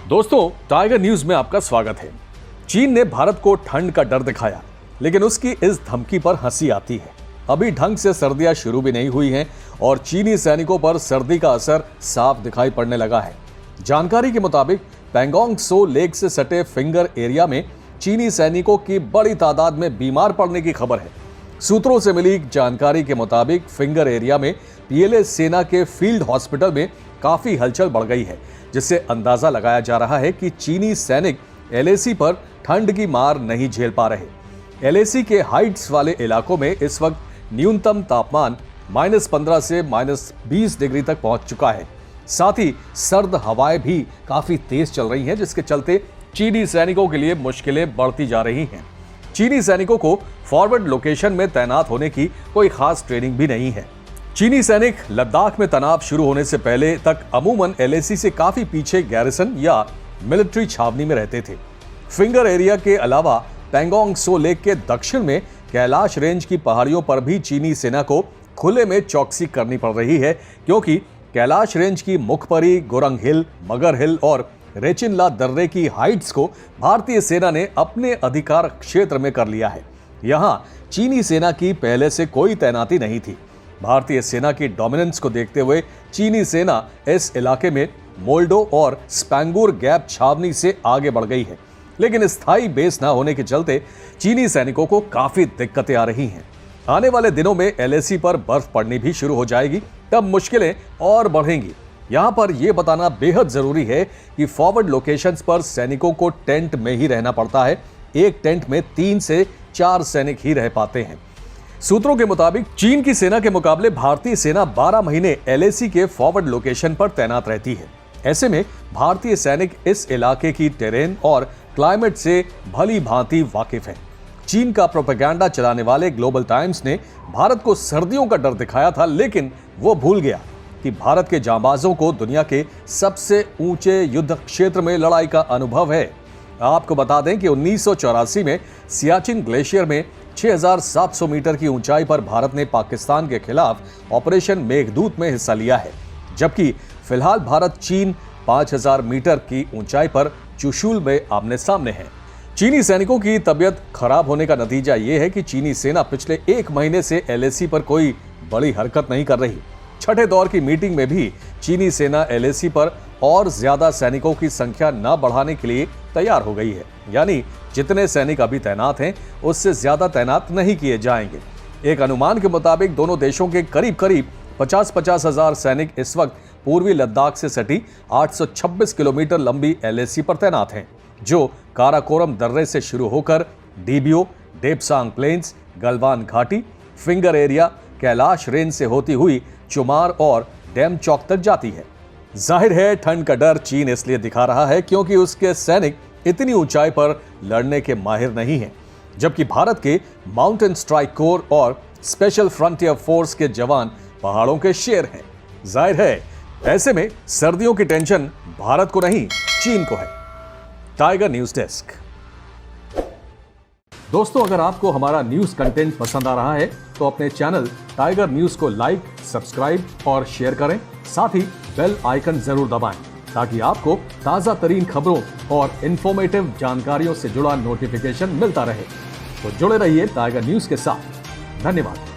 दोस्तों, tiger news में आपका स्वागत है। चीन ने भारत को ठंड का डर दिखाया, लेकिन उसकी इस धमकी पर हंसी आती है। अभी ढंग से सर्दियां शुरू भी नहीं हुई हैं और चीनी सैनिकों पर सर्दी का असर साफ दिखाई पड़ने लगा है। जानकारी के मुताबिक पैंगोंग त्सो लेक से सटे फिंगर एरिया में चीनी सैनिकों की बड़ी तादाद में बीमार पड़ने की खबर है। सूत्रों से मिली जानकारी के मुताबिक फिंगर एरिया में पीएलए सेना के फील्ड हॉस्पिटल में काफी हलचल बढ़ गई है, जिससे अंदाजा लगाया जा रहा है कि चीनी सैनिक एलएसी पर ठंड की मार नहीं झेल पा रहे। एलएसी के हाइट्स वाले इलाकों में इस वक्त न्यूनतम तापमान -15 से -20 डिग्री तक पहुंच चुका है। साथ ही सर्द हवाएं भी काफी तेज चल रही हैं, जिसके चलते चीनी सैनिकों के लिए मुश्किलें बढ़ती जा रही हैं। चीनी सैनिकों को फॉरवर्ड लोकेशन में तैनात होने की कोई खास ट्रेनिंग भी नहीं है। चीनी सैनिक लद्दाख में तनाव शुरू होने से पहले तक अमूमन एलएसी से काफी पीछे गैरिसन या मिलिट्री छावनी में रहते थे। फिंगर एरिया के अलावा पैंगोंग त्सो लेक के दक्षिण में कैलाश रेंज की पहाड़ियों पर भी चीनी सेना को खुले में चौकसी करनी पड़ रही है, क्योंकि कैलाश रेंज की मुखपरी, गुरंग हिल, मगर हिल और रेचिनला दर्रे की हाइट्स को भारतीय सेना ने अपने अधिकार क्षेत्र में कर लिया है। यहाँ चीनी सेना की पहले से कोई तैनाती नहीं थी। भारतीय सेना की डोमिनेंस को देखते हुए चीनी सेना इस इलाके में मोल्डो और स्पैंगूर गैप छावनी से आगे बढ़ गई है, लेकिन स्थायी बेस न होने के चलते चीनी सैनिकों को काफी दिक्कतें आ रही हैं। आने वाले दिनों में एलएसी पर बर्फ पड़नी भी शुरू हो जाएगी, तब मुश्किलें और बढ़ेंगी। यहाँ पर यह बताना बेहद जरूरी है कि फॉरवर्ड लोकेशंस पर सैनिकों को टेंट में ही रहना पड़ता है। एक टेंट में 3 से 4 सैनिक ही रह पाते हैं। सूत्रों के मुताबिक चीन की सेना के मुकाबले भारतीय सेना 12 महीने एलएसी के फॉरवर्ड लोकेशन पर तैनात रहती है। ऐसे में भारतीय सैनिक इस इलाके की टेरेन और क्लाइमेट से भली भांति वाकिफ हैं। चीन का प्रोपेगेंडा चलाने वाले ग्लोबल टाइम्स ने भारत को सर्दियों का डर दिखाया था, लेकिन वो भूल गया कि भारत के जांबाजों को दुनिया के सबसे ऊंचे युद्ध क्षेत्र में लड़ाई का अनुभव है। आपको बता दें कि 1984 में सियाचिन ग्लेशियर में 6,700 मीटर की ऊंचाई पर भारत ने पाकिस्तान के खिलाफ ऑपरेशन मेघदूत में हिस्सा लिया है, जबकि फिलहाल भारत चीन 5,000 मीटर की ऊंचाई पर चुशूल में आमने सामने है। चीनी सैनिकों की तबीयत खराब होने का नतीजा ये है कि चीनी सेना पिछले 1 महीने से एलएसी पर कोई बड़ी हरकत नहीं कर रही। छठे दौर की मीटिंग में भी चीनी सेना एलएसी पर और ज्यादा सैनिकों की संख्या न बढ़ाने के लिए तैयार हो गई है, यानी जितने सैनिक अभी तैनात हैं उससे ज्यादा तैनात नहीं किए जाएंगे। एक अनुमान के मुताबिक दोनों देशों के करीब 50-50 हजार सैनिक इस वक्त पूर्वी लद्दाख से सटी 826 किलोमीटर लंबी एलएसी पर तैनात हैं, जो काराकोरम दर्रे से शुरू होकर डीबियो, डेप्सांग प्लेन्स, गलवान घाटी, फिंगर एरिया, कैलाश रेंज से होती हुई चुमार और डैम चौक तक जाती है। जाहिर है ठंड का डर चीन इसलिए दिखा रहा है क्योंकि उसके सैनिक इतनी ऊंचाई पर लड़ने के माहिर नहीं हैं, जबकि भारत के माउंटेन स्ट्राइक कोर और स्पेशल फ्रंटियर फोर्स के जवान पहाड़ों के शेर हैं। जाहिर है ऐसे में सर्दियों की टेंशन भारत को नहीं, चीन को है। Tiger news desk. दोस्तों, अगर आपको हमारा न्यूज कंटेंट पसंद आ रहा है तो अपने चैनल टाइगर न्यूज को लाइक, सब्सक्राइब और शेयर करें। साथ ही बेल आइकन जरूर दबाएं ताकि आपको ताजा तरीन खबरों और इंफॉर्मेटिव जानकारियों से जुड़ा नोटिफिकेशन मिलता रहे। तो जुड़े रहिए टाइगर न्यूज के साथ। धन्यवाद।